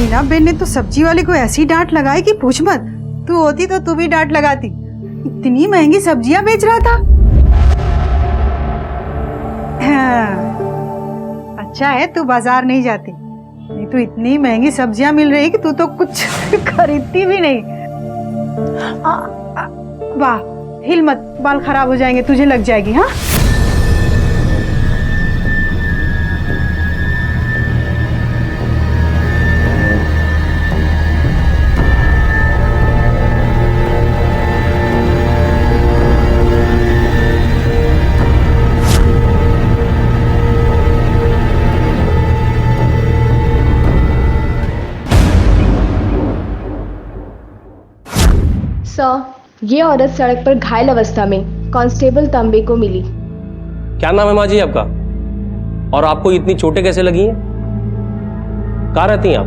Meena Ben ने तो सब्जी वाले को ऐसी डांट लगाई कि पूछ मत। तू होती तो तू भी डांट लगाती। इतनी महंगी सब्जियां बेच रहा था। हाँ, अच्छा है तू बाजार नहीं जाती, नहीं तो इतनी महंगी सब्जियां मिल रही कि तू तो कुछ खरीदती भी नहीं। वाह, हिल मत, बाल खराब हो जाएंगे, तुझे लग जाएगी। हाँ सर, ये औरत सड़क पर घायल अवस्था में कांस्टेबल तांबे को मिली। क्या नाम है माँ जी आपका? और आपको इतनी चोटें कैसे लगी हैं? कहाँ रहती हैं आप?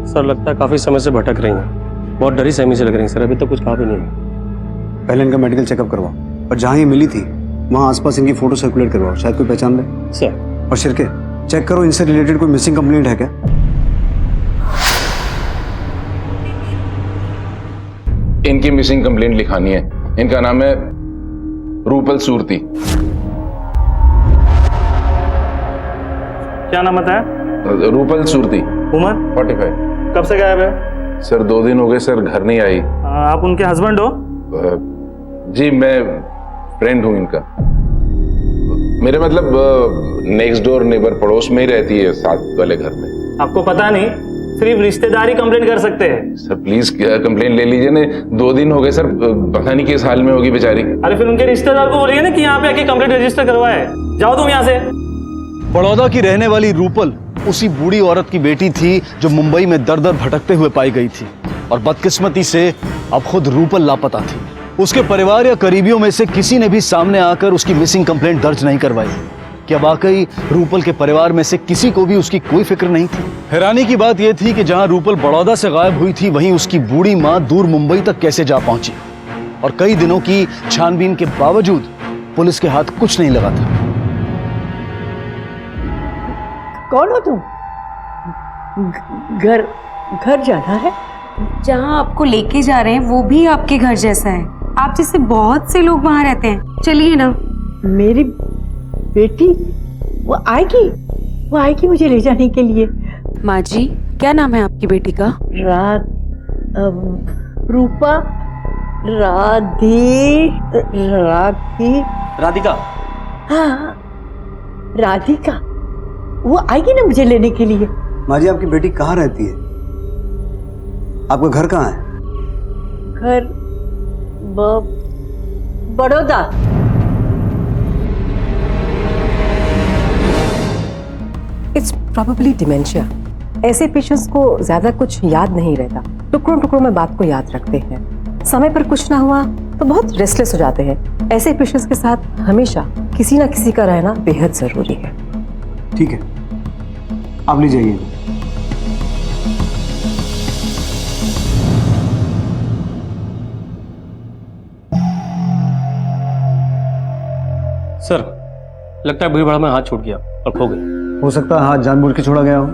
सर लगता है काफी समय से भटक रही हैं, बहुत डरी सहमी से लग रही हैं सर, अभी तक कुछ कहा भी नहीं। पहले इनका मेडिकल चेकअप करवाओ और जहाँ ये मिली थी वहाँ आसपास इनकी फोटो सर्कुलेट करवाओ, शायद कोई पहचान ले। सर। और शिरके चेक करो इनसे रिलेटेड कोई मिसिंग कंप्लेंट है क्या? इनकी मिसिंग कंप्लेंट लिखानी है। इनका नाम है रूपल सूरती। क्या नाम बताया? रूपल सूरती। उम्र? 45। कब से गायब है? सर 2 दिन हो गए सर, घर नहीं आई। आप उनके हस्बैंड हो? जी मैं फ्रेंड हूं इनका। मेरे मतलब नेक्स्ट डोर नेबर, पड़ोस में ही रहती है, साथ वाले घर में। आपको पता नहीं, सिर्फ रिश्तेदार ही कंप्लेंट कर सकते हैं। सर प्लीज कंप्लेंट ले लीजिए ना, 2 दिन हो गए सर, पता नहीं किस हाल में होगी बेचारी। अरे फिर उनके रिश्तेदार को बोलिए ना कि यहाँ पे आके कंप्लेंट रजिस्टर करवाए। जाओ तुम यहाँ से। बड़ौदा की रहने वाली रूपल उसी बूढ़ी औरत की बेटी थी जो मुंबई में दर दर भटकते हुए पाई गई थी, और बदकिस्मती से अब खुद रूपल लापता थी। उसके परिवार या करीबियों में से किसी ने भी सामने आकर उसकी मिसिंग कंप्लेंट दर्ज नहीं करवाई। क्या वाकई रूपल के परिवार में से किसी को भी उसकी कोई फिक्र नहीं थी? हैरानी की बात यह थी कि जहां रूपल बड़ौदा से गायब हुई थी, वहीं उसकी बूढ़ी मां दूर मुंबई तक कैसे जा पहुंची, और कई दिनों की छानबीन के बावजूद पुलिस के हाथ कुछ नहीं लगा था। कौन हो तुम? घर घर जाना है? जहाँ आपको लेके जा रहे हैं वो भी आपके घर जैसा है। आप जैसे बहुत से लोग वहाँ रहते हैं। चलिए ना। मेरी बेटी वो आएगी मुझे ले जाने के लिए। माँ जी, क्या नाम है आपकी बेटी का? रूपा। राधिका। हाँ, राधिका। वो आएगी ना मुझे लेने के लिए। माँ जी आपकी बेटी कहाँ रहती है? आपका घर कहाँ है? घर बड़ौदा। It's probably dementia. ऐसे पेशेंट्स को ज्यादा कुछ याद नहीं रहता, टुकड़ों टुकड़ों में बात को याद रखते हैं। समय पर कुछ ना हुआ तो बहुत रेस्टलेस हो जाते हैं। ऐसे पेशेंट्स के साथ हमेशा किसी ना किसी का रहना बेहद जरूरी है। ठीक है, आप ले जाइए। सर लगता है भीड़ भाड़ में हाथ छूट गया और खो गई। हो सकता है हाथ जानबूझ के छोड़ा गया हो।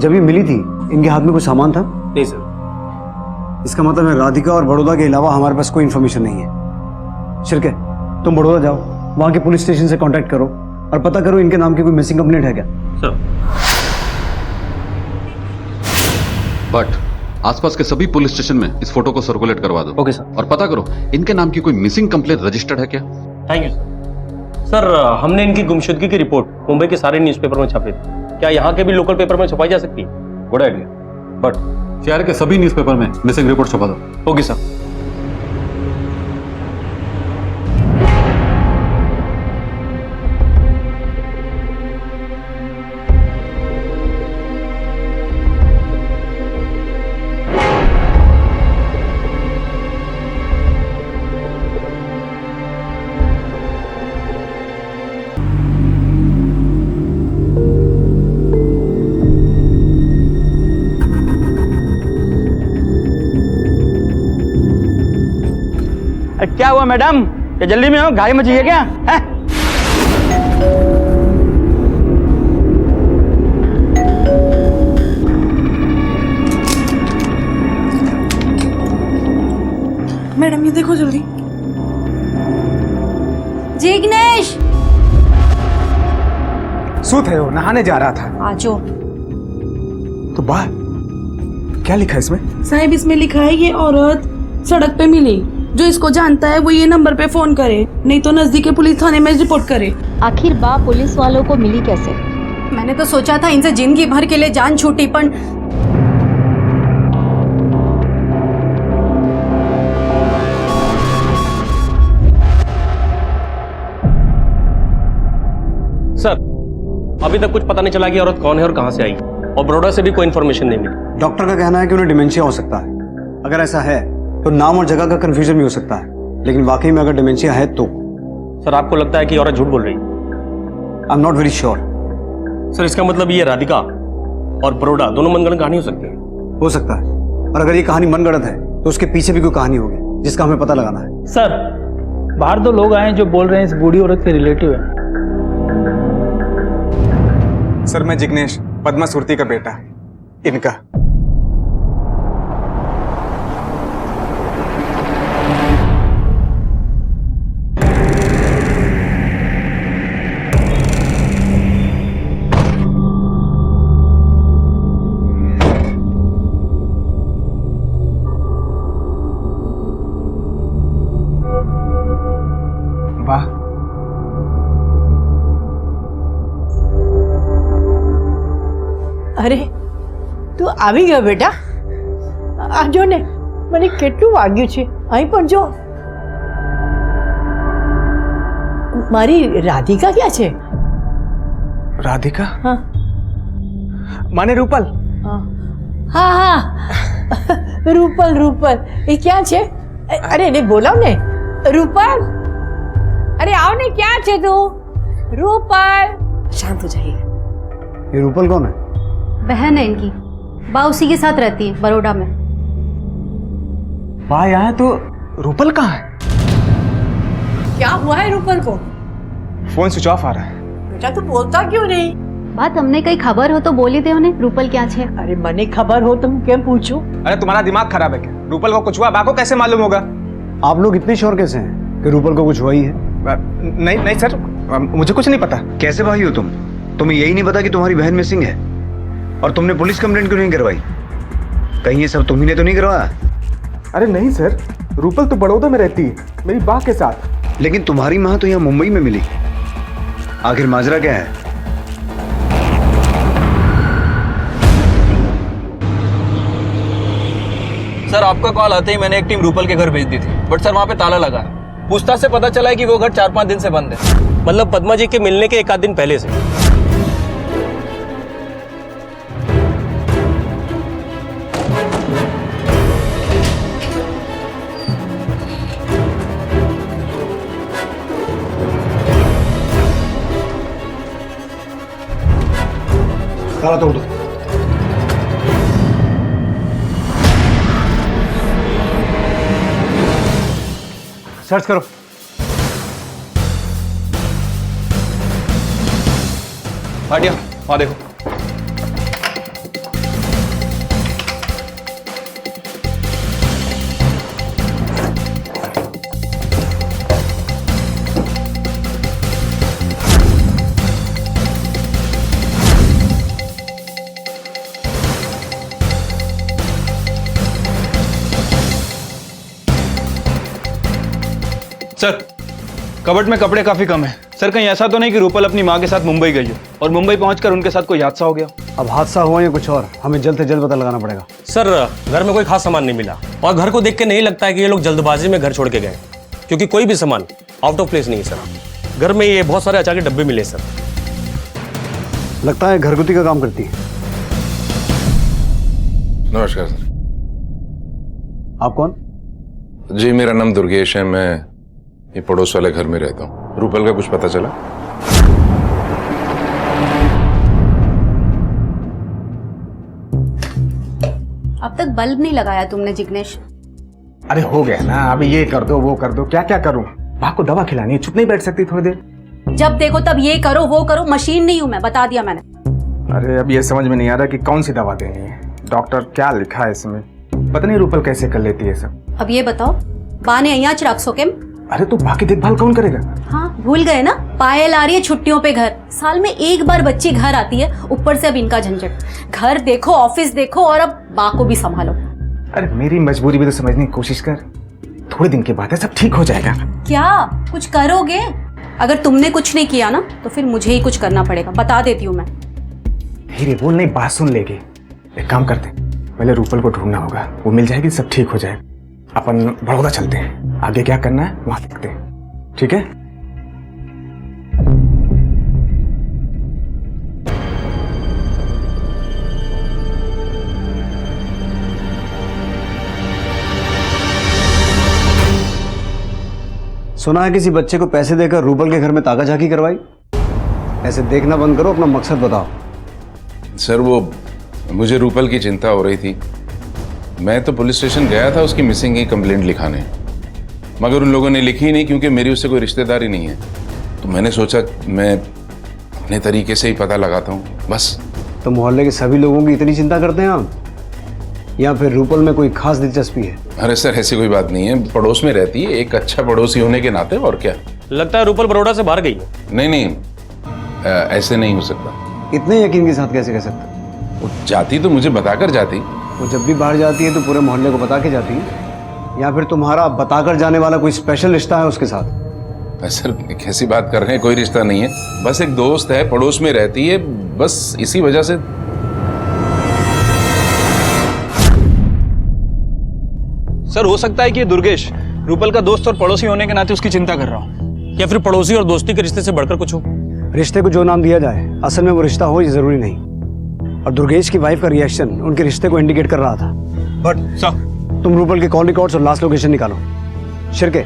जब ये मिली थी इनके हाथ में कोई सामान था? नहीं सर। इसका मतलब है राधिका और बड़ौदा के अलावा हमारे पास कोई इन्फॉर्मेशन नहीं है। शिरके तुम बड़ौदा जाओ, वहां के पुलिस स्टेशन से कांटेक्ट करो और पता करो इनके नाम की कोई मिसिंग कंप्लेंट है क्या। सर। बट आसपास के सभी पुलिस स्टेशन में इस फोटो को सर्कुलेट करवा दो। Okay sir. और पता करो इनके नाम की कोई मिसिंग कंप्लेंट रजिस्टर्ड है क्या। Thank you sir. सर हमने इनकी गुमशुदगी की रिपोर्ट मुंबई के सारे न्यूज़पेपर में छापी थी, क्या यहाँ के भी लोकल पेपर में छपाई जा सकती है? गुड आइडिया, बट शहर के सभी न्यूज़पेपर में मिसिंग रिपोर्ट छपा दो। Okay sir. क्या हुआ मैडम, क्या जल्दी में हो? गाड़ी मची है क्या? मैडम ये देखो जल्दी। जिग्नेश सूत है वो, नहाने जा रहा था। आजो। तो बाहर क्या लिखा है इसमें? साहब इसमें लिखा है ये औरत सड़क पे मिली, जो इसको जानता है वो ये नंबर पे फोन करे, नहीं तो नजदीकी पुलिस थाने में रिपोर्ट करे। आखिर बा पुलिस वालों को मिली कैसे? मैंने तो सोचा था इनसे जिंदगी भर के लिए जान छूटी, पर सर अभी तक कुछ पता नहीं चला कि औरत कौन है और कहां से आई, और बड़ौदा से भी कोई इन्फॉर्मेशन नहीं मिली। डॉक्टर का कहना है कि उन्हें डिमेंशिया हो सकता है। अगर ऐसा है तो नाम और जगह का कंफ्यूजन भी हो सकता है, लेकिन वाकई में अगर डिमेंशिया है तो। सर आपको लगता है कि औरत झूठ बोल रही है? I am not very sure. Sir इसका मतलब ये राधिका और बड़ौदा दोनों मनगढ़ंत कहानी हो सकती है? हो सकता है, और अगर ये कहानी मनगढ़ंत है तो उसके पीछे भी कोई कहानी होगी जिसका हमें पता लगाना है। सर बाहर 2 लोग आए हैं जो बोल रहे हैं इस बूढ़ी औरत के रिलेटिव है। सर मैं जिग्नेश, पद्मा सुरती का बेटा, इनका। वाह, અરે તું આવી ગયો બેટા. આ જો ને મને કેટલું વાગ્યું છે. અહીં પણ જો. મારી રાધિકા ક્યાં છે? राधिका? हाँ माने रूपल? हाँ हाँ रूपल रूपल ये क्या છે? अरे ने बोलाव ने रूपल. अरे आओ ने क्या છે तू? रूपल. शांत हो जाइए. ये रूपल कौन है? बहन है इनकी, बा उसी के साथ रहती है बड़ौदा में। वाह यहाँ तो रूपल कहाँ है? क्या हुआ है रूपल को? फोन स्विच ऑफ आ रहा है। बेटा तू बोलता क्यों नहीं? बात हमने कई खबर हो तो बोली दे उन्हें रूपल क्या छे? अरे मने खबर हो तो मैं क्या पूछूं? अरे तुम्हारा दिमाग खराब है क्या? रूपल को कुछ हुआ, बाको कैसे मालूम होगा? आप लोग इतने श्योर कैसे हैं कि रूपल को कुछ हुआ ही है? नहीं नहीं सर, मुझे कुछ नहीं पता। कैसे भाई हो तुम? तुम्हें यही नहीं पता कि तुम्हारी बहन मिसिंग है? और तुमने पुलिस कंप्लेंट क्यों नहीं करवाई? कहीं ये सब तुम्ही ने तो नहीं करवाया? अरे नहीं सर, रूपल तो बड़ौदा में रहती है मेरी माँ के साथ। लेकिन तुम्हारी माँ तो यहाँ मुंबई में मिली। आखिर माजरा क्या है? सर आपका कॉल आते ही मैंने एक टीम रूपल के घर भेज दी थी, बट सर वहाँ पे ताला लगा है। पूछताछ से पता चला है कि वो घर 4-5 दिन से बंद है। मतलब पद्मा जी के मिलने के 1 आध दिन पहले से। ताला तोड़ दो। सर्च करो। भाटिया वहाँ देखो। सर कबर्ड में कपड़े काफी कम है। सर कहीं ऐसा तो नहीं कि रूपल अपनी माँ के साथ मुंबई गई हो और मुंबई पहुंचकर उनके साथ कोई हादसा हो गया? अब हादसा हुआ या कुछ और, हमें जल्द से जल्द पता लगाना पड़ेगा। सर घर में कोई खास सामान नहीं मिला, और घर को देख के नहीं लगता है कि ये लोग जल्दबाजी में घर छोड़ के गए, क्योंकि कोई भी सामान आउट ऑफ प्लेस नहीं है सर। घर में ये बहुत सारे अचार के डब्बे मिले सर। लगता है घरगुती का काम करती है। नमस्कार सर। आप कौन? जी मेरा नाम दुर्गेश है, मैं ये पड़ोस वाले घर में रहता हूँ। रूपल का कुछ पता चला? अब तक बल्ब नहीं लगाया तुमने जिग्नेश। अरे हो गया ना, अभी ये कर दो वो कर दो, क्या क्या करूँ? माँ को दवा खिलानी है, चुप नहीं बैठ सकती थोड़ी देर? जब देखो तब ये करो वो करो, मशीन नहीं हूं मैं, बता दिया मैंने। अरे अब ये समझ में नहीं आ रहा कि कौन सी दवा देनी है। डॉक्टर क्या लिखा है इसमें, पता नहीं रूपल कैसे कर लेती है सब। अब ये बताओ બાને અહીંયા જ રાખશો કેમ? अरे तो बाकी देखभाल कौन करेगा? हाँ भूल गए ना, पायल आ रही है छुट्टियों पे घर। साल में एक बार बच्ची घर आती है, ऊपर से अब इनका झंझट। घर देखो, ऑफिस देखो और अब बा को भी संभालो। अरे मेरी मजबूरी भी तो समझने की कोशिश कर। थोड़े दिन के बाद है सब ठीक हो जाएगा। क्या कुछ करोगे? अगर तुमने कुछ नहीं किया ना तो फिर मुझे ही कुछ करना पड़ेगा, बता देती हूँ मैं। धीरे बोल, नहीं बात सुन लेगी। एक काम करते, पहले रूपल को ढूंढना होगा, वो मिल जाएगी, सब ठीक हो जाएगा। अपन बड़ौदा चलते हैं, आगे क्या करना है वहां देखते हैं, ठीक है? सुना है किसी बच्चे को पैसे देकर रूपल के घर में ताका-झाकी करवाई। ऐसे देखना बंद करो, अपना मकसद बताओ। सर वो मुझे रूपल की चिंता हो रही थी, मैं तो पुलिस स्टेशन गया था उसकी मिसिंग की कंप्लेंट लिखाने, मगर उन लोगों ने लिखी ही नहीं क्योंकि मेरी उससे कोई रिश्तेदारी नहीं है। तो मैंने सोचा मैं अपने तरीके से ही पता लगाता हूँ बस। तो मोहल्ले के सभी लोगों की इतनी चिंता करते हैं आप, या फिर रूपल में कोई खास दिलचस्पी है? अरे सर ऐसी कोई बात नहीं है, पड़ोस में रहती है, एक अच्छा पड़ोसी होने के नाते, और क्या। लगता है रूपल बड़ौदा से बाहर गई है। नहीं, ऐसे नहीं हो सकता। इतने यकीन के साथ कैसे कह सकते? वो जाती तो मुझे बताकर जाती। वो जब भी बाहर जाती है तो पूरे मोहल्ले को बता के जाती है, या फिर तुम्हारा बताकर जाने वाला कोई स्पेशल रिश्ता है उसके साथ? सर कैसी बात कर रहे हैं, कोई रिश्ता नहीं है, बस एक दोस्त है, पड़ोस में रहती है, बस इसी वजह से। सर हो सकता है कि दुर्गेश रूपल का दोस्त और पड़ोसी होने के नाते उसकी चिंता कर रहा हूँ, या फिर पड़ोसी और दोस्ती के रिश्ते से बढ़कर कुछ हो। रिश्ते को जो नाम दिया जाए, असल में वो रिश्ता हो ये जरूरी नहीं। और दुर्गेश की वाइफ का रिएक्शन उनके रिश्ते को इंडिकेट कर रहा था। बट सर तुम रूपल के कॉल रिकॉर्ड्स और लास्ट लोकेशन निकालो। शिरके,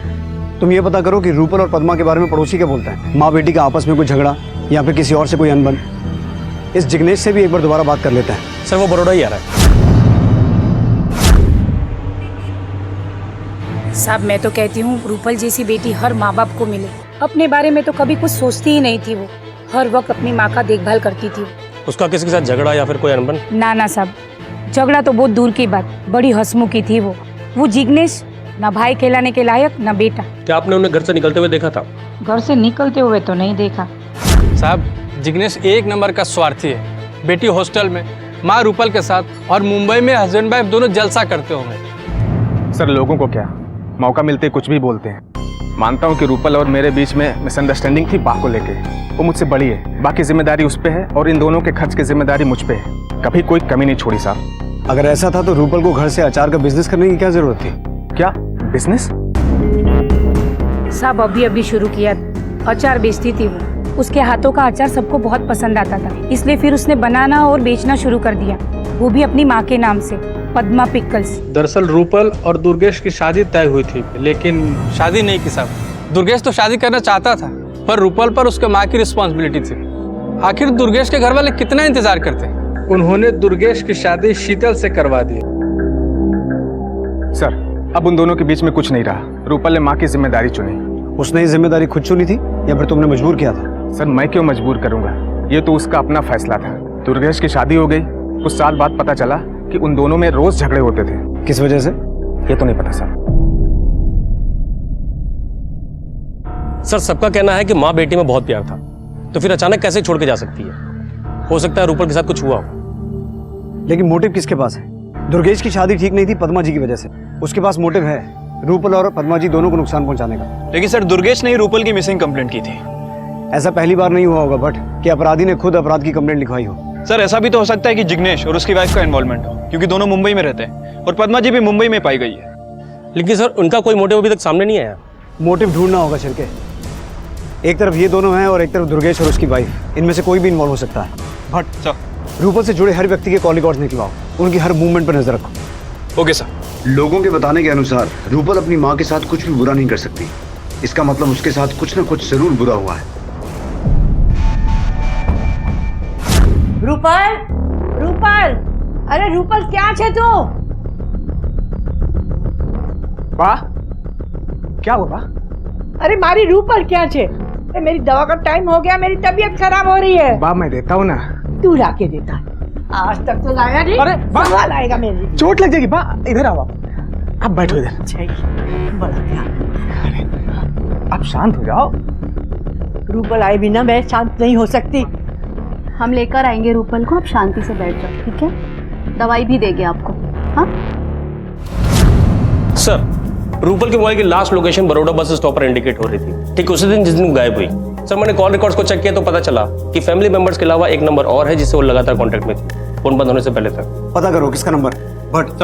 तुम ये पता करो कि रूपल और पद्मा के बारे में पड़ोसी क्या बोलता है। माँ बेटी का आपस में कोई झगड़ा या फिर किसी और से कोई अनबन। इस जिग्नेश से भी एक बार दोबारा बात कर लेते हैं। सर वो बड़ौदा ही आ रहा है। साहब मैं तो कहती हूँ रूपल जैसी बेटी हर माँ बाप को मिले। अपने बारे में तो कभी कुछ सोचती ही नहीं थी, वो हर वक्त अपनी माँ का देखभाल करती थी। उसका किसी के साथ झगड़ा या फिर कोई अनबन? ना साहब, झगड़ा तो बहुत दूर की बात, बड़ी हंसमुखी थी वो जिग्नेश ना भाई कहलाने के लायक ना बेटा। क्या आपने उन्हें घर से निकलते हुए देखा था? घर से निकलते हुए तो नहीं देखा। साहब जिग्नेश एक नंबर का स्वार्थी है। बेटी हॉस्टल में, माँ रूपल के साथ, और मुंबई में हस्बैंड वाइफ दोनों जलसा करते होंगे। सर लोगों को क्या मौका मिलते कुछ भी बोलते हैं। मानता हूँ कि रूपल और मेरे बीच में मिसअंडरस्टैंडिंग थी बा को लेके, वो मुझसे बड़ी है, बाकी जिम्मेदारी उस पे है और इन दोनों के खर्च की जिम्मेदारी मुझ पे है। कभी कोई कमी नहीं छोड़ी साहब। अगर ऐसा था तो रूपल को घर से अचार का बिजनेस करने की क्या जरूरत थी? क्या बिजनेस? साहब अभी शुरू किया, अचार बेचती थी वो। उसके हाथों का अचार सबको बहुत पसंद आता था, इसलिए फिर उसने बनाना और बेचना शुरू कर दिया, वो भी अपनी माँ के नाम से, पद्मा पिकल्स। दरअसल रूपल और दुर्गेश की शादी तय हुई थी, लेकिन शादी नहीं की साहब। दुर्गेश तो शादी करना चाहता था, पर रूपल पर उसके माँ की रिस्पॉन्सिबिलिटी थी। आखिर दुर्गेश के घर वाले कितना इंतजार करते? उन्होंने दुर्गेश की शादी शीतल से करवा दी। सर अब उन दोनों के बीच में कुछ नहीं रहा, रूपल ने माँ की जिम्मेदारी चुनी। उसने ये जिम्मेदारी खुद चुनी थी या फिर तुमने मजबूर किया था? सर मैं क्यों मजबूर करूंगा, ये तो उसका अपना फैसला था। दुर्गेश की शादी हो गई, कुछ साल बाद पता चला कि उन दोनों में रोज झगड़े होते थे। किस वजह से? ये तो नहीं पता सर। सर सबका कहना है कि माँ बेटी में बहुत प्यार था, तो फिर अचानक कैसे छोड़ के जा सकती है? हो सकता है रूपल के साथ कुछ हुआ हो। लेकिन मोटिव किसके पास है? दुर्गेश की शादी ठीक नहीं थी पद्मा जी की वजह से, उसके पास मोटिव है रूपल और पद्मा जी दोनों को नुकसान पहुंचाने का। लेकिन सर दुर्गेश ने ही रूपल की मिसिंग कंप्लेंट की थी। ऐसा पहली बार नहीं हुआ होगा बट कि अपराधी ने खुद अपराध की कंप्लेंट लिखवाई हो। सर ऐसा भी तो हो सकता है कि जिग्नेश और उसकी वाइफ का इन्वॉल्वमेंट हो, क्योंकि दोनों मुंबई में रहते हैं और पद्मा जी भी मुंबई में पाई गई है। लेकिन सर उनका कोई मोटिव अभी तक सामने नहीं आया। मोटिव ढूंढना होगा छिलके। एक तरफ ये दोनों हैं और एक तरफ दुर्गेश और उसकी वाइफ, इनमें से कोई भी इन्वॉल्व हो सकता है। बट सर रूपल से जुड़े हर व्यक्ति के कॉल रिकॉर्ड्स निकलवाओ, उनकी हर मूवमेंट पर नजर रखो। Okay sir. लोगों के बताने के अनुसार रूपल अपनी माँ के साथ कुछ भी बुरा नहीं कर सकती, इसका मतलब उसके साथ कुछ ना कुछ जरूर बुरा हुआ है। रूपल, रूपल, अरे रूपल क्या छे तू? वाह क्या हुआ? अरे मारी रूपल क्या छे? मेरी दवा का टाइम हो गया, मेरी तबीयत खराब हो रही है। बा मैं देता हूँ ना। तू लाके देता, आज तक तो लाया नहीं। अरे बा लाएगा मेरी। चोट लग जाएगी बा, इधर आओ। आप बैठो इधर। बड़ा ध्यान। आप शांत हो जाओ। रूपल आए बिना मैं शांत नहीं हो सकती। हम लेकर आएंगे रूपल को, आप शांति से बैठ जाओ, ठीक है? दवाई भी देंगे आपको। हाँ सर, रूपल के मोबाइल की last location Baroda bus stop पर इंडिकेट हो रही थी, ठीक उसी दिन जिस दिन गायब हुई। सर, मैंने कॉल रिकॉर्ड्स को चेक किया तो पता चला कि फैमिली मेंबर्स के अलावा एक नंबर और है जिससे वो लगातार कांटेक्ट में थी, फोन बंद होने से पहले तक। पता करो किसका नंबर। बट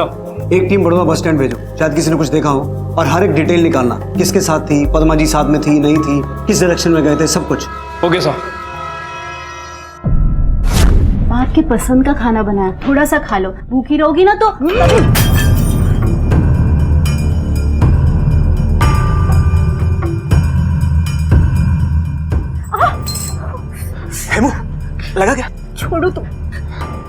एक टीम बड़ौदा बस स्टैंड भेजो, शायद किसी ने कुछ देखा हो, और हर एक डिटेल निकालना, किसके साथ थी, पद्मा जी साथ में थी नहीं थी, किस डायरेक्शन में गए थे, सब कुछ। Okay sir. आपके पसंद का खाना बनाया, थोड़ा सा खा लो, भूखी रहोगी ना तो। हेमू, लगा क्या? छोड़ो तो,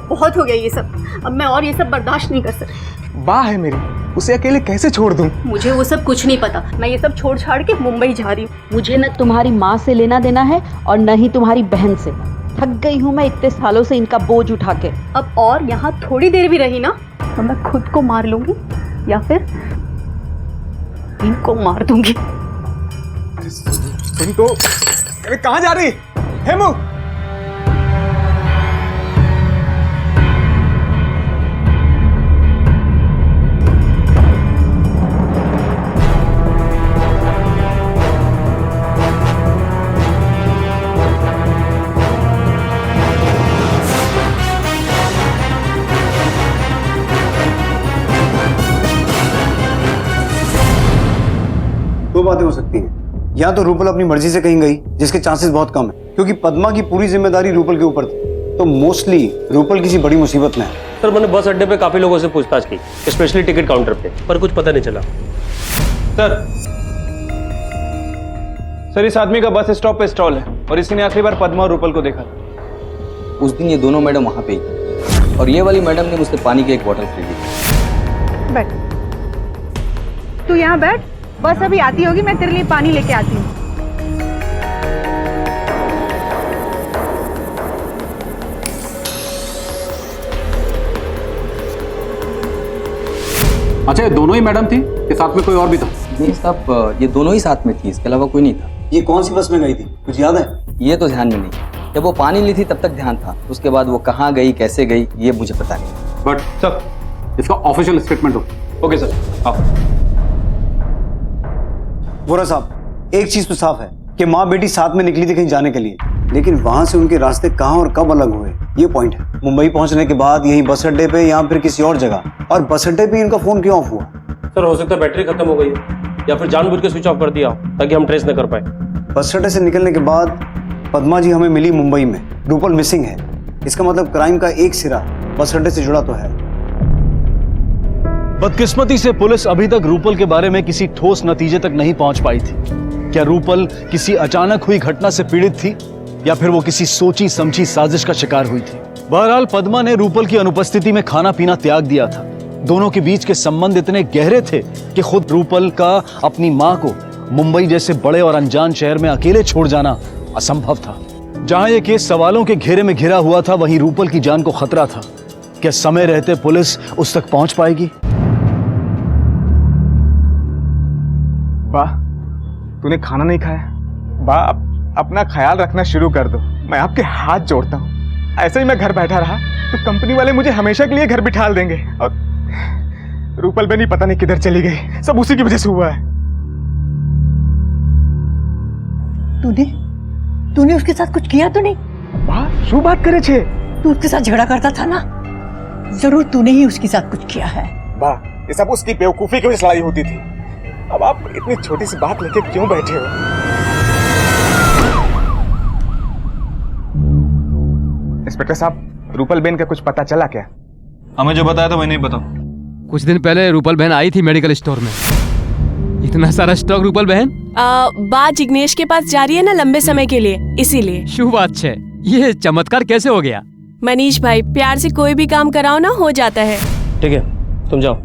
बहुत हो गया ये सब, अब मैं और ये सब बर्दाश्त नहीं कर सकती। वाह है मेरी, उसे अकेले कैसे छोड़ दूं? मुझे वो सब कुछ नहीं पता, मैं ये सब छोड़ छाड़ के मुंबई जा रही हूँ। मुझे न तुम्हारी माँ से लेना देना है और न ही तुम्हारी बहन से। थक गई हूँ मैं इतने सालों से इनका बोझ उठा के। अब और यहाँ थोड़ी देर भी रही ना तो मैं खुद को मार लूंगी या फिर इनको मार दूंगी। तुम तो अरे कहाँ जा रही हेमू? दो बातें हो सकती हैं, या तो रूपल अपनी मर्जी से कहीं गई, जिसके चांसेस बहुत कम है क्योंकि पद्मा की पूरी जिम्मेदारी रूपल के ऊपर थी, तो मोस्टली रूपल किसी बड़ी मुसीबत में है। सर, मैंने बस अड्डे पे काफी लोगों से पूछताछ की, स्पेशली टिकट काउंटर पे, पर कुछ पता नहीं चला। सर, इस आदमी का बस स्टॉप पे स्टॉल है और इसी ने आखिरी बार पद्मा और रूपल को देखा था। उस दिन ये दोनों मैडम वहां पे ही और ये वाली मैडम ने मुझसे पानी की एक बोतल खरीदी। बैठ, तू यहाँ बैठ, बस अभी आती होगी, मैं तेरे लिए पानी लेके आती हूँ। अच्छा, ये दोनों ही मैडम थी कि साथ में कोई और भी था? नहीं साहब, ये दोनों ही साथ में थी, इसके अलावा कोई नहीं था। ये कौन सी बस में गई थी, कुछ याद है? ये तो ध्यान में नहीं, जब वो पानी ली थी तब तक ध्यान था, उसके बाद वो कहाँ गई कैसे गई ये मुझे पता नहीं। बट सर, इसका ऑफिशियल स्टेटमेंट हो। ओके सर, आओ। वोरा साहब, एक चीज तो साफ है कि माँ बेटी साथ में निकली थी कहीं जाने के लिए, लेकिन वहां से उनके रास्ते कहाँ और कब अलग हुए ये पॉइंट है। मुंबई पहुंचने के बाद यही बस अड्डे पे या फिर किसी और जगह, और बस अड्डे पे इनका फोन क्यों ऑफ हुआ? सर, हो सकता है बैटरी खत्म हो गई या फिर जानबूझ के स्विच ऑफ कर दिया ताकि हम ट्रेस न कर पाए। बस अड्डे से निकलने के बाद पद्मा जी हमें मिली मुंबई में, रूपल मिसिंग है, इसका मतलब क्राइम का एक सिरा बस अड्डे से जुड़ा तो है। बदकिस्मती से पुलिस अभी तक रूपल के बारे में किसी ठोस नतीजे तक नहीं पहुंच पाई थी। क्या रूपल किसी अचानक हुई घटना से पीड़ित थी या फिर वो किसी सोची समझी साजिश का शिकार हुई थी? बहरहाल पद्मा ने रूपल की अनुपस्थिति में खाना पीना त्याग दिया था। दोनों के बीच के संबंध इतने गहरे थे कि खुद रूपल का अपनी मां को मुंबई जैसे बड़े और अनजान शहर में अकेले छोड़ जाना असंभव था। जहां यह केस सवालों के घेरे में घिरा हुआ था, वहीं रूपल की जान को खतरा था। क्या समय रहते पुलिस उस तक पहुंच पाएगी? वाह, तूने खाना नहीं खाया? वाह, अपना ख्याल रखना शुरू कर दो, मैं आपके हाथ जोड़ता हूँ। ऐसे ही मैं घर बैठा रहा तो कंपनी वाले मुझे हमेशा के लिए घर बिठा देंगे, और रूपल बेनी पता नहीं किधर चली गई, सब उसी की वजह से हुआ है। तूने उसके साथ कुछ किया तो नहीं? वाह, शू बात करे छे? तू उसके साथ झगड़ा करता था ना, जरूर तूने ही उसके साथ कुछ किया है। वाह, ये सब उसकी बेवकूफी की वजह से लड़ाई होती थी। अब आप इतनी छोटी सी बात लेके क्यों बैठे हो? इंस्पेक्टर साहब, रूपल बेन का कुछ पता चला क्या? हमें जो बताया था वही नहीं पता। कुछ दिन पहले रूपल बहन आई थी मेडिकल स्टोर में। इतना सारा स्टॉक रूपल बहन? बात जिग्नेश के पास जा रही है ना लंबे समय के लिए, इसीलिए। शुभ बात है, ये चमत्कार कैसे हो गया? मनीष भाई, प्यार से कोई भी काम कराओ ना, हो जाता है। ठीक है, तुम जाओ।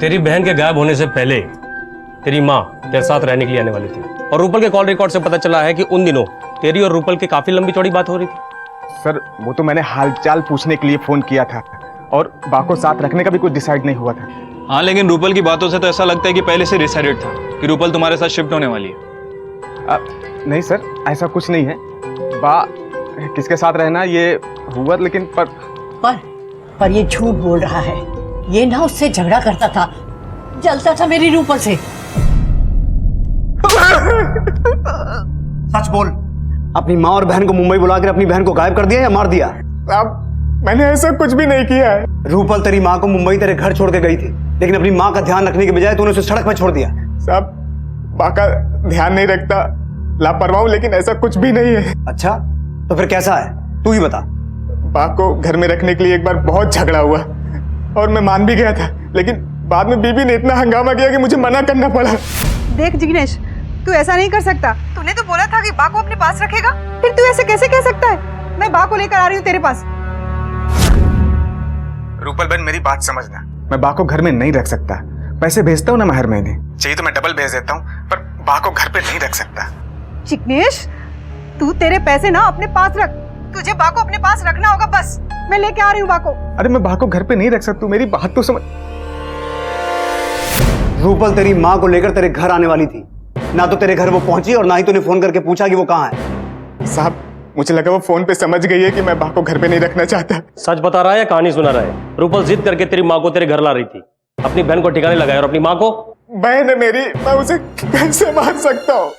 तेरी बहन के गायब होने से पहले तेरी माँ तेरे साथ रहने के लिए आने वाली थी, और रूपल के कॉल रिकॉर्ड से पता चला है कि उन दिनों तेरी और रूपल की काफी लंबी चौड़ी बात हो रही थी। सर, वो तो मैंने हालचाल पूछने के लिए फोन किया था, और बा को साथ रखने का भी कुछ डिसाइड नहीं हुआ था। हाँ, लेकिन रूपल की बातों से तो ऐसा लगता है कि पहले से डिसाइडेड था कि रूपल तुम्हारे साथ शिफ्ट होने वाली है। नहीं सर, ऐसा कुछ नहीं है। बा किसके साथ रहना ये हुआ, लेकिन पर ये झूठ बोल रहा है। ये ना उससे झगड़ा करता था, जलता था मेरी रूपल से। सच बोल, अपनी माँ और बहन को मुंबई बुलाकर अपनी बहन को गायब कर दिया या मार दिया? अब मैंने ऐसा कुछ भी नहीं किया है। रूपल तेरी माँ को मुंबई तेरे घर छोड़ के गई थी, लेकिन अपनी माँ का ध्यान रखने के बजाय तूने उसे सड़क पर छोड़ दिया। साहब, बा का ध्यान नहीं रखता, लापरवाह हूं, लेकिन ऐसा कुछ भी नहीं है। अच्छा, तो फिर कैसा है, तू ही बता। बा को घर में रखने के लिए एक बार बहुत झगड़ा हुआ और मैं मान भी गया था, लेकिन बाद में बीबी ने इतना हंगामा किया कि मुझे मना करना पड़ा। देख जिग्नेश, तू ऐसा नहीं कर सकता। तूने तो बोला था कि बा को अपने पास रखेगा, फिर तू ऐसे कैसे कह सकता है? मैं बा को लेकर आ रही हूँ तेरे पास। रूपल बहन, मेरी बात समझना, मैं बा को घर में नहीं रख सकता। पैसे भेजता हूँ ना मैं हर महीने, चाहिए तो मैं डबल भेज देता हूँ, पर बा को घर पे नहीं रख सकता। जिग्नेश, तू तेरे पैसे ना अपने पास रख, तुझे बा को अपने पास रखना होगा। बस मैं लेके आ रही हूँ बा को। अरे मैं बा को घर पे नहीं रख सकता, मेरी बात तो समझ। रूपल तेरी माँ को लेकर तेरे घर आने वाली थी, ना तो तेरे घर वो पहुंची और ना ही तूने फोन करके पूछा कि वो कहाँ है। साहब, मुझे लगा वो फोन पे समझ गई है कि मैं बा को घर पे नहीं रखना चाहता। सच बता रहा है या कहानी सुना रहा है? रूपल जिद करके तेरी माँ को तेरे घर ला रही थी, अपनी बहन को ठिकाने लगाया, और अपनी माँ को? बहन है मेरी, मैं उसे कैसे मान सकता हूँ?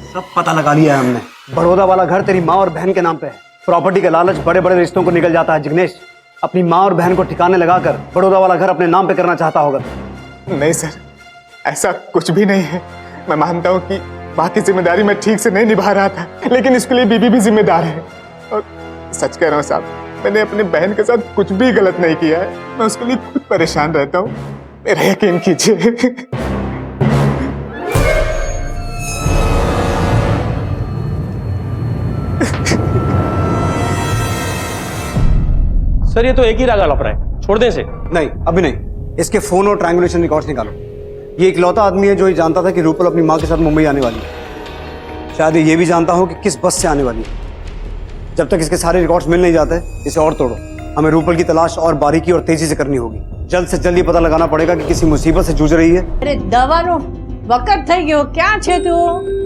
सब पता लगा लिया है हमने। बड़ौदा वाला घर तेरी माँ और बहन के नाम पे है। प्रॉपर्टी का लालच बड़े बड़े रिश्तों को निकल जाता है जिग्नेश। अपनी माँ और बहन को ठिकाने लगाकर बड़ौदा वाला घर अपने नाम पे करना चाहता होगा। नहीं सर, ऐसा कुछ भी नहीं है। मैं मानता हूँ कि बाकी जिम्मेदारी मैं ठीक से नहीं निभा रहा था, लेकिन इसके लिए बीबी भी जिम्मेदार है। और सच कह रहा हूँ साहब, मैंने अपनी बहन के साथ कुछ भी गलत नहीं किया है। मैं उसके लिए खुद परेशान रहता हूँ, मेरा यकीन कीजिए। सर, ये तो एक ही राग आलाप रहा है, छोड़ दें इसे। नहीं, अभी नहीं। इसके फोन और ट्रायंगुलेशन रिकॉर्ड्स निकालो। ये इकलौता आदमी है जो ये जानता था कि रूपल अपनी माँ के साथ मुंबई आने वाली है। शायद ये भी जानता हो कि किस बस से आने वाली है। जब तक इसके सारे रिकॉर्ड्स मिल नहीं जाते, इसे और तोड़ो। हमें रूपल की तलाश और बारीकी और तेजी से करनी होगी। जल्द से जल्द ये पता लगाना पड़ेगा कि किसी मुसीबत से जूझ रही है। अरे दवानो वक्त થઈ ગયો, ક્યાં છે તું?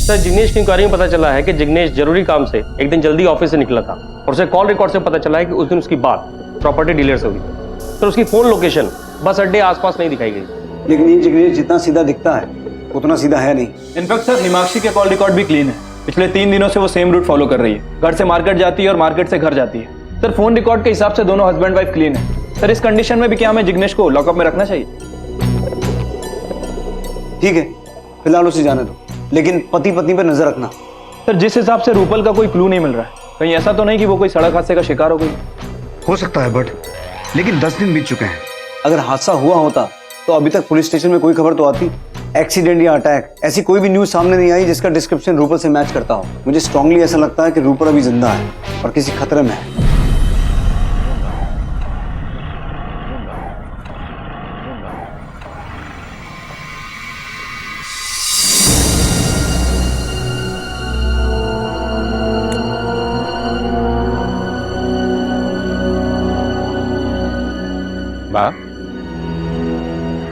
सर, जिग्नेश की इंक्वायरी में पता चला है कि जिग्नेश जरूरी काम से एक दिन जल्दी ऑफिस से निकला था और उसे कॉल रिकॉर्ड से पता चला है कि उस दिन उसकी बात प्रॉपर्टी डीलर से हुई। सर, उसकी फोन लोकेशन बस अड्डे आसपास नहीं दिखाई गई। लेकिन ये जिग्नेश जितना सीधा दिखता है उतना सीधा है नहीं। इनफैक्ट सर, हिमाक्षी के कॉल रिकॉर्ड भी क्लीन है। पिछले 3 दिनों से वो सेम रूट फॉलो कर रही है। घर से मार्केट जाती है और मार्केट से घर जाती है। सर, फोन रिकॉर्ड के हिसाब से दोनों हस्बैंड वाइफ क्लीन है। सर, इस कंडीशन में भी क्या हमें जिग्नेश को लॉकअप में रखना चाहिए? ठीक है, फिलहाल उसे जाने दो, लेकिन पति पत्नी पर नजर रखना। सर, जिस हिसाब से रूपल का कोई क्लू नहीं मिल रहा है, कहीं ऐसा तो नहीं कि वो कोई सड़क हादसे का शिकार हो गई? हो सकता है, बट लेकिन 10 दिन बीत चुके हैं। अगर हादसा हुआ होता तो अभी तक पुलिस स्टेशन में कोई खबर तो आती। एक्सीडेंट या अटैक, ऐसी कोई भी न्यूज सामने नहीं आई जिसका डिस्क्रिप्शन रूपल से मैच करता हो। मुझे स्ट्रांगली ऐसा लगता है कि रूपल अभी जिंदा है और किसी खतरे में है।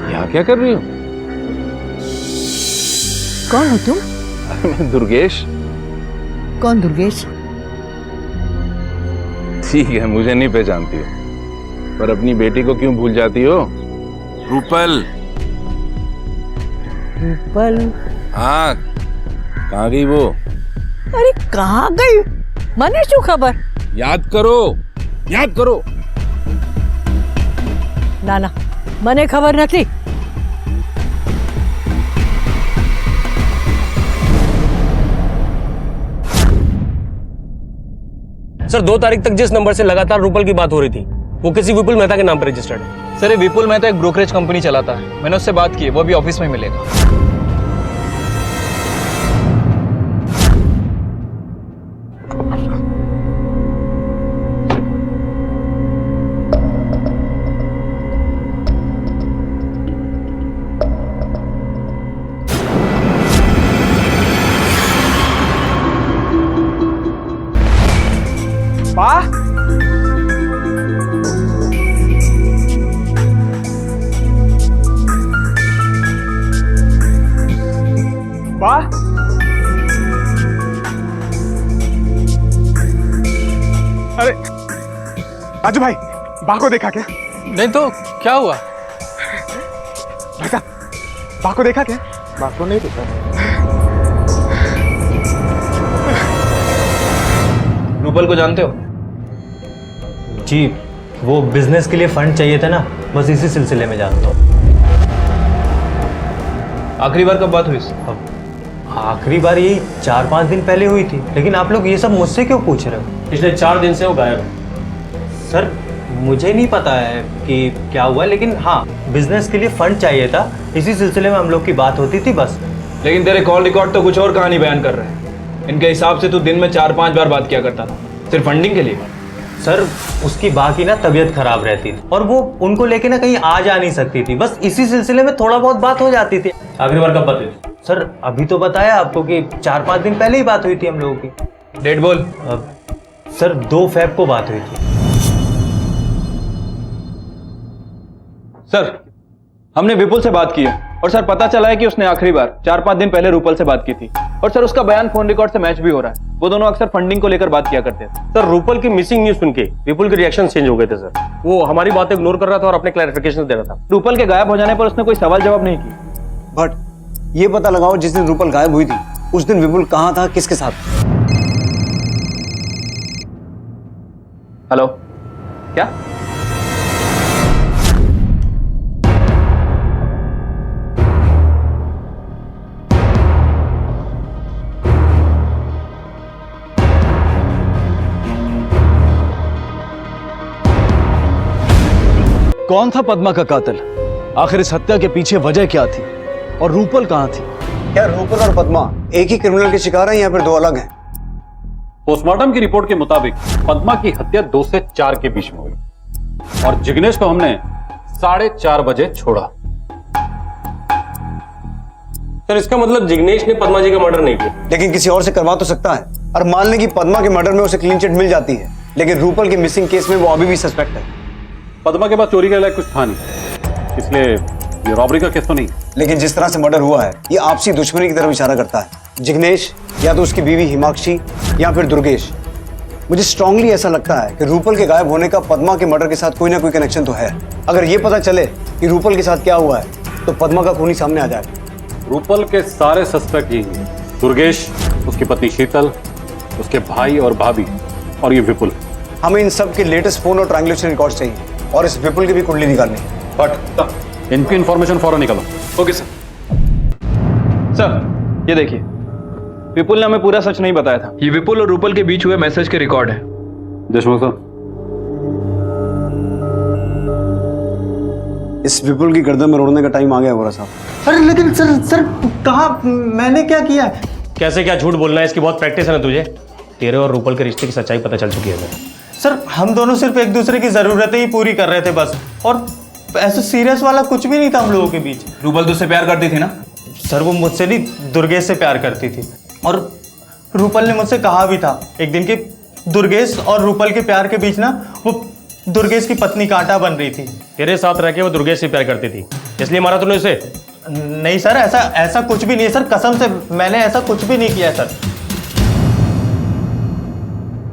यहाँ क्या कर रही हो? कौन हो तुम? दुर्गेश। कौन दुर्गेश? ठीक है, मुझे नहीं पहचानती हो, पर अपनी बेटी को क्यों भूल जाती हो? रूपल। रूपल? हाँ, कहाँ गई वो? अरे कहाँ गई? मने शू खबर? याद करो, याद करो। ना ना, मने खबर नहीं। सर 2 तारीख तक जिस नंबर से लगातार रूपल की बात हो रही थी वो किसी विपुल मेहता के नाम पर रजिस्टर्ड है। सर ये विपुल मेहता एक ब्रोकरेज कंपनी चलाता है, मैंने उससे बात की है, वो अभी ऑफिस में मिलेगा। अरे राजू भाई, बा को देखा क्या? नहीं तो क्या हुआ? भाई साहब, बा को देखा क्या? बा को नहीं देखा। रूपल को जानते हो? जी, वो बिजनेस के लिए फंड चाहिए था ना, बस इसी सिलसिले में जानता हूँ। आखिरी बार कब बात हुई? आखिरी बार यही 4-5 दिन पहले हुई थी, लेकिन आप लोग ये सब मुझसे क्यों पूछ रहे हो? पिछले 4 दिन से वो गायब है। सर मुझे नहीं पता है कि क्या हुआ, लेकिन हाँ बिजनेस के लिए फंड चाहिए था, इसी सिलसिले में हम लोग की बात होती थी बस। लेकिन तेरे कॉल रिकॉर्ड तो कुछ और कहानी बयान कर रहे हैं। इनके हिसाब से तू दिन में 4-5 बार बात किया करता था, सिर्फ फंडिंग के लिए। सर उसकी बाकी ना तबीयत खराब रहती थी और वो उनको लेके ना कहीं आ जा नहीं सकती थी, बस इसी सिलसिले में थोड़ा बहुत बात हो जाती थी। आखिरी बार कब बात हुई? सर अभी तो बताया आपको कि 4-5 दिन पहले ही बात हुई थी हम लोगों की। डेट बोल। सर 2 फेब को बात हुई थी। सर हमने विपुल से बात की है और सर पता चला है कि उसने आखिरी बार 4-5 दिन पहले रूपल से बात की थी, और सर उसका बयान फोन रिकॉर्ड से मैच भी हो रहा है। वो दोनों अक्सर फंडिंग को लेकर बात किया करते थे। सर रूपल की मिसिंग न्यूज सुन के विपुल के रिएक्शन चेंज हो गए थे सर। वो हमारी बात इग्नोर कर रहा था और अपने क्लैरिफिकेशन दे रहा था। रूपल के गायब हो जाने पर उसने कोई सवाल जवाब नहीं की। बट ये पता लगाओ जिस दिन रूपल गायब हुई थी उस दिन विपुल कहाँ था, किसके साथ? हेलो, क्या? कौन था पद्मा का कातिल? आखिर इस हत्या के पीछे वजह क्या थी और रूपल कहां थी? क्या रूपल और पद्मा एक ही क्रिमिनल के शिकार हैं या फिर 2 अलग हैं? पोस्टमार्टम की रिपोर्ट के मुताबिक पद्मा की हत्या 2 से 4 के बीच में हुई और जिग्नेश को हमने 4:30 बजे छोड़ा। सर इसका मतलब जिग्नेश ने पद्मा जी का मर्डर नहीं किया, लेकिन किसी और से करवा तो सकता है। और मान लें कि पद्मा के मर्डर में उसे क्लीन चिट मिल जाती है, लेकिन रूपल के मिसिंग केस में वो अभी भी सस्पेक्ट है। पद्मा के पास चोरी के लायक कुछ था नहीं, इसलिए ये रॉबरी का केस तो नहीं। लेकिन जिस तरह से मर्डर हुआ है ये आपसी दुश्मनी की तरफ इशारा करता है। जिग्नेश या तो उसकी बीवी हिमाक्षी या फिर दुर्गेश। मुझे स्ट्रांगली ऐसा लगता है कि रूपल के गायब होने का पद्मा के मर्डर के साथ कोई ना कोई कनेक्शन तो है। अगर ये पता चले कि रूपल के साथ क्या हुआ है तो पद्मा का खूनी सामने आ जाए। रूपल के सारे सस्पेक्ट यही हैं, दुर्गेश, उसकी पत्नी शीतल, उसके भाई और भाभी और ये विपुल। हमें इन सब के लेटेस्ट फोन और ट्रायंगुलेशन रिकॉर्ड्स चाहिए और इस विपुल की भी कुंडली निकालनी है। बट इनकी इंफॉर्मेशन फौरन निकालो। Okay sir. सर ये देखिए, विपुल ने हमें पूरा सच नहीं बताया था। ये विपुल और रूपल के बीच हुए मैसेज के रिकॉर्ड है। देशमुख सर, इस विपुल की गर्दन में रोड़ने का टाइम आ गया बोरा साहब। अरे लेकिन सर कहा मैंने क्या किया? कैसे क्या झूठ बोलना है, इसकी बहुत प्रैक्टिस है ना तुझे। तेरे और रूपल के रिश्ते की सच्चाई पता चल चुकी है मेरे। सर हम दोनों सिर्फ एक दूसरे की जरूरतें ही पूरी कर रहे थे बस, और ऐसा सीरियस वाला कुछ भी नहीं था हम लोगों के बीच। रूपल तुझसे प्यार करती थी ना? सर वो मुझसे नहीं दुर्गेश से प्यार करती थी, और रूपल ने मुझसे कहा भी था एक दिन कि दुर्गेश और रूपल के प्यार के बीच ना वो दुर्गेश की पत्नी कांटा बन रही थी। तेरे साथ रह के वो दुर्गेश से प्यार करती थी, इसलिए मारा तूने उसे? नहीं सर, ऐसा कुछ भी नहीं है सर, कसम से मैंने ऐसा कुछ भी नहीं किया सर।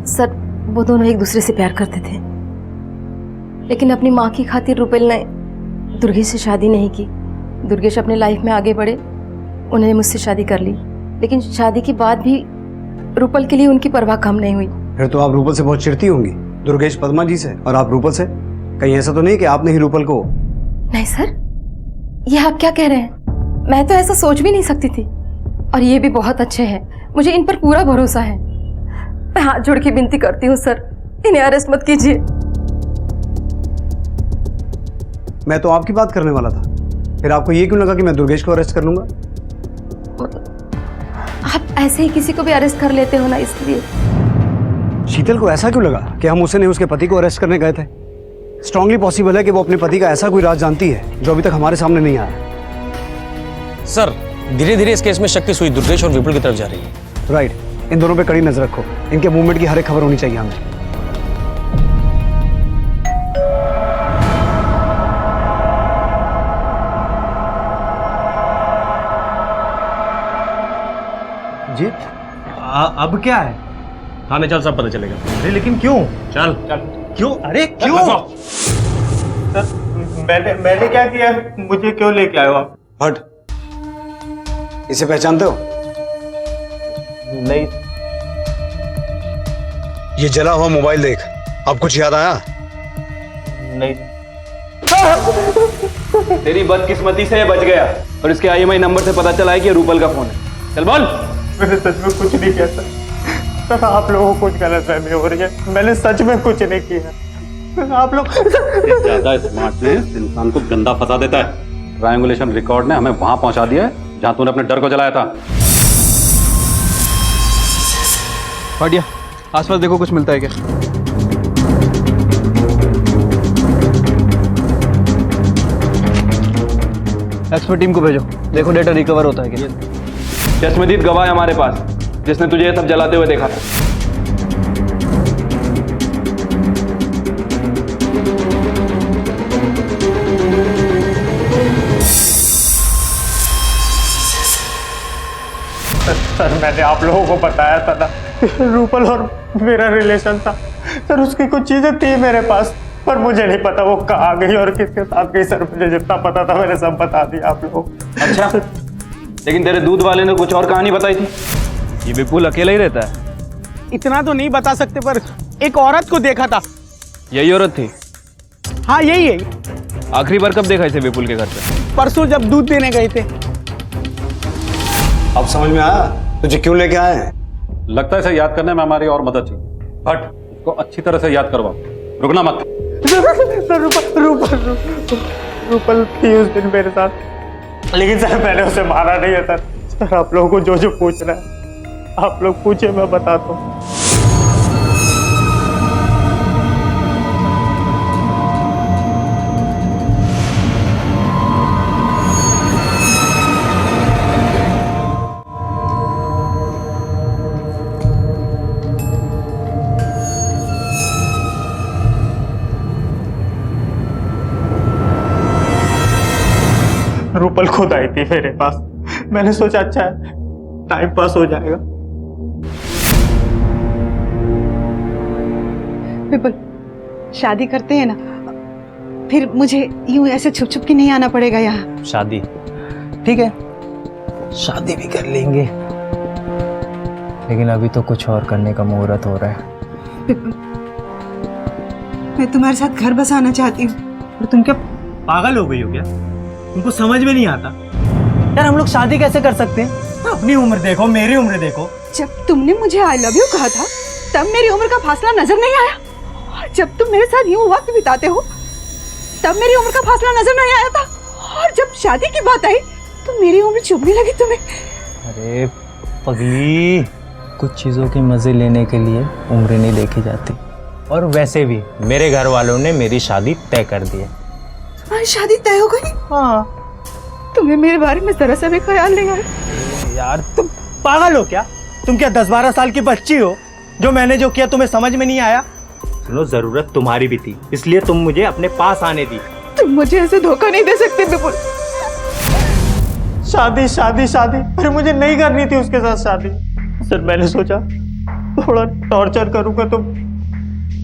सर वो दोनों एक दूसरे से प्यार करते थे, लेकिन अपनी माँ की खातिर रूपल ने दुर्गेश से शादी नहीं की। दुर्गेश अपने लाइफ में आगे बढ़े, उन्होंने मुझसे शादी कर ली, लेकिन शादी के बाद भी रूपल के लिए उनकी परवाह कम नहीं हुई। फिर तो आप रूपल से बहुत चिढ़ती होंगी, दुर्गेश पद्मा जी से और आप रूपल से। कहीं ऐसा तो नहीं कि आपने ही रूपल को? नहीं सर, ये आप क्या कह रहे हैं? मैं तो ऐसा सोच भी नहीं सकती थी, और ये भी बहुत अच्छे हैं, मुझे इन पर पूरा भरोसा है। मैं हाथ जोड़ के विनती करती हूँ सर, इन्हें अरेस्ट मत कीजिए। मैं तो आपकी बात करने वाला था, फिर आपको ये क्यों लगा कि मैं दुर्गेश को अरेस्ट कर लूंगा? आप ऐसे ही किसी को भी अरेस्ट कर लेते हो ना, इसलिए। शीतल को ऐसा क्यों लगा कि हम उसे नहीं उसके पति को अरेस्ट करने गए थे? स्ट्रांगली पॉसिबल है कि वो अपने पति का ऐसा कोई राज जानती है जो अभी तक हमारे सामने नहीं आया। सर, धीरे धीरे इस केस में शक की सुई दुर्गेश और विपुल की तरफ जा रही है। राइट, इन दोनों पे कड़ी नजर रखो, इनके मूवमेंट की हर एक खबर होनी चाहिए हमें। जी अब क्या है? थाने चल, सब पता चलेगा। अरे लेकिन क्यों? चल चल। क्यों? अरे क्यों? सर मैंने क्या किया? मुझे क्यों लेके आए हो आप? हट, इसे पहचानते हो? नहीं। ये जला हुआ मोबाइल देख, अब कुछ याद आया? नहीं। तेरी बदकिस्मती से बच गया और इसके IMI नंबर से पता चला है कि ये रूपल का फोन है। चल बोल। मैंने सच में कुछ नहीं किया सर। सर आप लोगों को कुछ गलतफहमी हो रही है, मैंने सच में कुछ नहीं किया। आप लोग ज्यादा स्मार्टनेस इंसान को गंदा फंसा देता है। ट्रायंगुलेशन रिकॉर्ड ने हमें वहां पहुंचा दिया है जहां तूने अपने डर को जलाया था। बढ़िया, आसपास देखो कुछ मिलता है क्या? एक्सपर्ट टीम को भेजो, देखो डेटा रिकवर होता है क्या। चश्मदीद गवाह है हमारे पास, जिसने तुझे ये सब जलाते हुए देखा था। सर मैंने आप लोगों को बताया था ना, रूपल और मेरा रिलेशन था। सर उसकी कुछ चीजें थी मेरे पास, पर मुझे नहीं पता वो कहाँ गई और किसके साथ गई। सर मुझे जितना पता था मैंने सब बता दिया आप लोगों को। अच्छा, लेकिन तेरे दूध वाले ने कुछ और कहानी बताई थी। ये विपुल अकेला ही रहता है? इतना तो नहीं बता सकते, पर एक औरत को देखा था। यही औरत थी? हाँ यही है। आखिरी बार कब देखा इसे विपुल के घर पे? परसों जब दूध देने गए थे। अब समझ में आया तुझे क्यों लेके आए हैं? लगता है इसे याद करने में हमारी और मदद चाहिए। हट, इसको अच्छी तरह से याद करवा, रुकना मत। रूपल थी उस दिन मेरे साथ, लेकिन सर मैंने उसे मारा नहीं है। सर आप लोगों को जो जो पूछना है आप लोग पूछे, मैं बताता हूँ। रूपल खुद आई थी मेरे पास, मैंने सोचा अच्छा है टाइम पास हो जाएगा। विपुल, शादी करते हैं ना, फिर मुझे यूं ऐसे छुप छुप के नहीं आना पड़ेगा यहाँ। शादी ठीक है, शादी भी कर लेंगे, लेकिन अभी तो कुछ और करने का मुहूर्त हो रहा है। विपुल, मैं तुम्हारे साथ घर बसाना चाहती हूँ। और तुम क्या पागल हो गई हो क्या? तुमको समझ में नहीं आता यार, हम लोग शादी कैसे कर सकते हैं? अपनी उम्र देखो, मेरी उम्र देखो। जब तुमने मुझे आई लव यू कहा था तब मेरी उम्र का फासला नजर नहीं आया, और जब तुम मेरे साथ यूं वक्त बिताते हो तब मेरी उम्र का फासला नजर नहीं आया था, और जब शादी की बात आई तो मेरी उम्र चुभने लगी तुम्हें। अरे पगली, कुछ चीजों के मजे लेने के लिए उम्र नहीं देखी जाती। और वैसे भी मेरे घर वालों ने मेरी शादी तय कर दी है। तुम्हारी शादी तय हो गई? हाँ। तुम्हें मेरे बारे में जरा सा भी ख्याल नहीं आया? यार तुम पागल हो क्या? तुम क्या 10-12 साल की बच्ची हो? जो मैंने जो किया तुम्हें समझ में नहीं आया? सुनो, जरूरत तुम्हारी भी थी, इसलिए तुम मुझे अपने पास आने दी। तुम मुझे ऐसे धोखा नहीं दे सकते विपुल। शादी शादी शादी, अरे मुझे नहीं करनी थी उसके साथ शादी। सर मैंने सोचा थोड़ा टॉर्चर करूंगा तो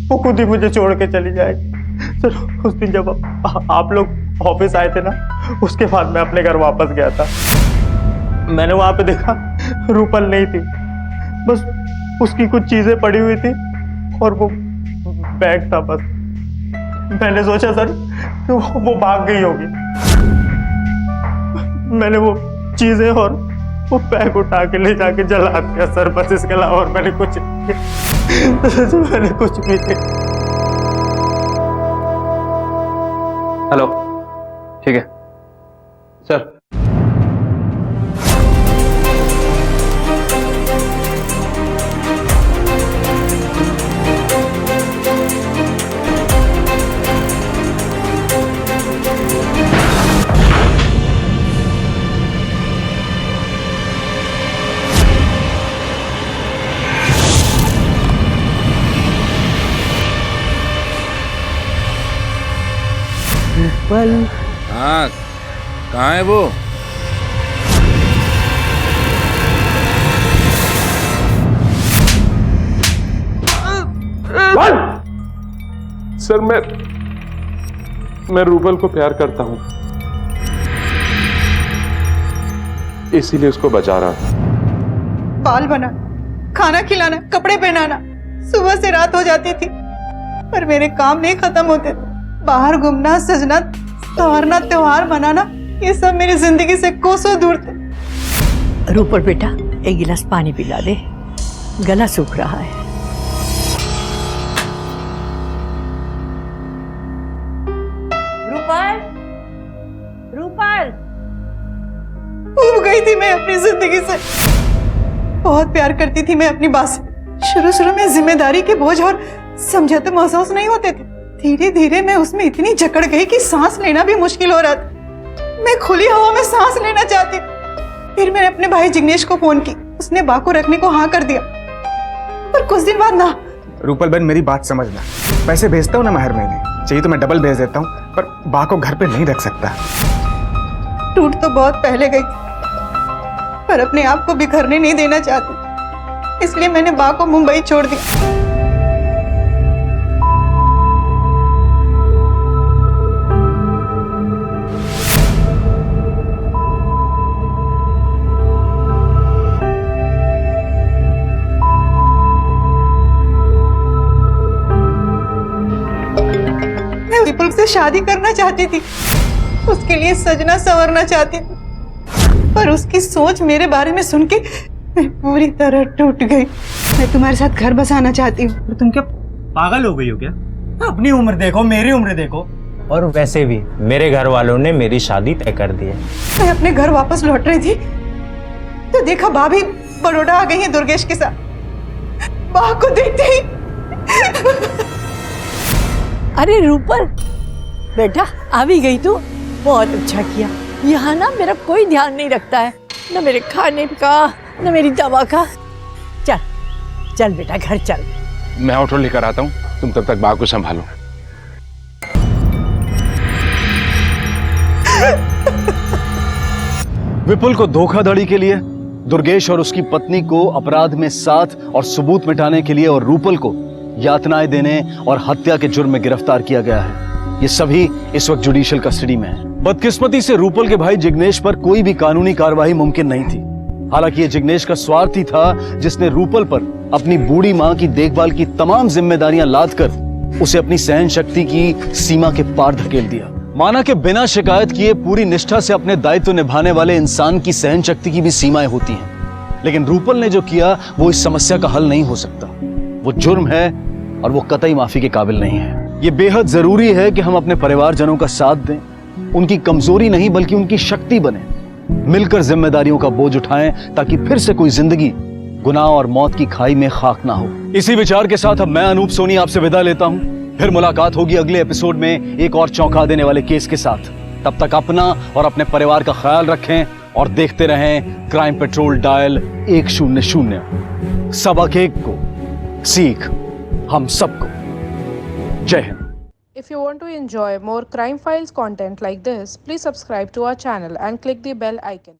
वो खुद ही मुझे छोड़ के चली जाएगी। सर उस दिन जब आप लोग ऑफिस आए थे ना, उसके बाद मैं अपने घर वापस गया था। मैंने वहां पे देखा रूपल नहीं थी, बस उसकी कुछ चीजें पड़ी हुई थी और वो बैग था बस। मैंने सोचा सर वो भाग गई होगी। मैंने वो चीजें और वो बैग उठा के ले जाके जला दिया सर, बस इसके अलावा और मैंने कुछ नहीं किया। मैंने कुछ भी नहीं। हेलो, ठीक है सर। पल हाँ, कहाँ है वो? सर मैं रूपल को प्यार करता हूं, इसीलिए उसको बचा रहा था। बाल बना, खाना खिलाना, कपड़े पहनाना, सुबह से रात हो जाती थी पर मेरे काम नहीं खत्म होते थे। बाहर घूमना, सजना, संवारना, त्योहार मनाना, ये सब मेरी जिंदगी से कोसों दूर थे। रूपल बेटा, एक गिलास पानी पिला दे, गला सूख रहा है। रूपल, रूपल, ऊब गई थी मैं अपनी जिंदगी से। बहुत प्यार करती थी मैं अपनी बात से। शुरू में जिम्मेदारी के बोझ और समझौते महसूस नहीं होते थे। धीरे धीरे मैं उसमें इतनी जकड़ गई कि सांस लेना भी मुश्किल हो रहा था। मैं खुली हवा में सांस लेना चाहती थी। फिर मैंने अपने भाई जिग्नेश को फोन की, उसने बा को रखने को हाँ कर दिया, पर कुछ दिन बाद ना। रूपल बहन, मेरी बात समझना। पैसे भेजता हूँ ना मैं हर महीने, चाहिए तो मैं डबल भेज देता हूँ, पर बा को घर पे नहीं रख सकता। टूट तो बहुत पहले गई थी, पर अपने आप को बिखरने नहीं देना चाहती, इसलिए मैंने बा को मुंबई छोड़ दिया। विपुल से शादी करना चाहती थी, उसके लिए सजना संवरना चाहती थी, पर उसकी सोच मेरे बारे में सुन के मैं पूरी तरह टूट गई। मैं तुम्हारे साथ घर बसाना चाहती हूँ। तुम क्या पागल हो गई हो क्या? अपनी उम्र देखो, मेरी उम्र देखो। और वैसे भी मेरे घर वालों ने मेरी शादी तय कर दी है। मैं अपने घर वापस लौट रही थी तो देखा भाभी बड़ौदा आ गई है दुर्गेश के साथ। बा को देखते ही अरे रूपल बेटा, आ भी गई तू, बहुत अच्छा किया। यहाँ ना मेरा कोई ध्यान नहीं रखता है, न मेरे खाने का न मेरी दवा का। चल चल बेटा, घर चल। मैं ऑटो लेकर आता हूँ, तुम तब तक बा को संभालो। विपुल को धोखाधड़ी के लिए, दुर्गेश और उसकी पत्नी को अपराध में साथ और सबूत मिटाने के लिए और रूपल को यातनाएं देने और हत्या के जुर्म में गिरफ्तार किया गया है। ये सभी इस वक्त जुडिशियल कस्टडी में है। बदकिस्मती से रूपल के भाई जिग्नेश पर कोई भी कानूनी कार्रवाई मुमकिन नहीं थी। हालांकि ये जिग्नेश का स्वार्थी था, जिसने रूपल पर अपनी बूढ़ी मां की देखभाल की तमाम जिम्मेदारियां लादकर उसे अपनी सहन शक्ति की सीमा के पार धकेल दिया। माना कि बिना शिकायत किए पूरी निष्ठा से अपने दायित्व निभाने वाले इंसान की सहन शक्ति की भी सीमाएं होती हैं, लेकिन रूपल ने जो किया वो इस समस्या का हल नहीं हो सकता। वो जुर्म है और वो कतई माफी के काबिल नहीं है। ये बेहद जरूरी है कि हम अपने परिवारजनों का साथ दें, उनकी कमजोरी नहीं बल्कि उनकी शक्ति बने, मिलकर जिम्मेदारियों का बोझ उठाएं ताकि फिर से कोई जिंदगी गुनाह और मौत की खाई में खाक ना हो। इसी विचार के साथ अब मैं अनूप सोनी आपसे विदा लेता हूं। फिर मुलाकात होगी अगले एपिसोड में एक और चौंका देने वाले केस के साथ। तब तक अपना और अपने परिवार का ख्याल रखें और देखते रहें क्राइम पेट्रोल डायल 100। सबक एक को सीख हम सबको। जय Hind. If you want to enjoy more crime files content like this, please subscribe to our channel and click the bell icon.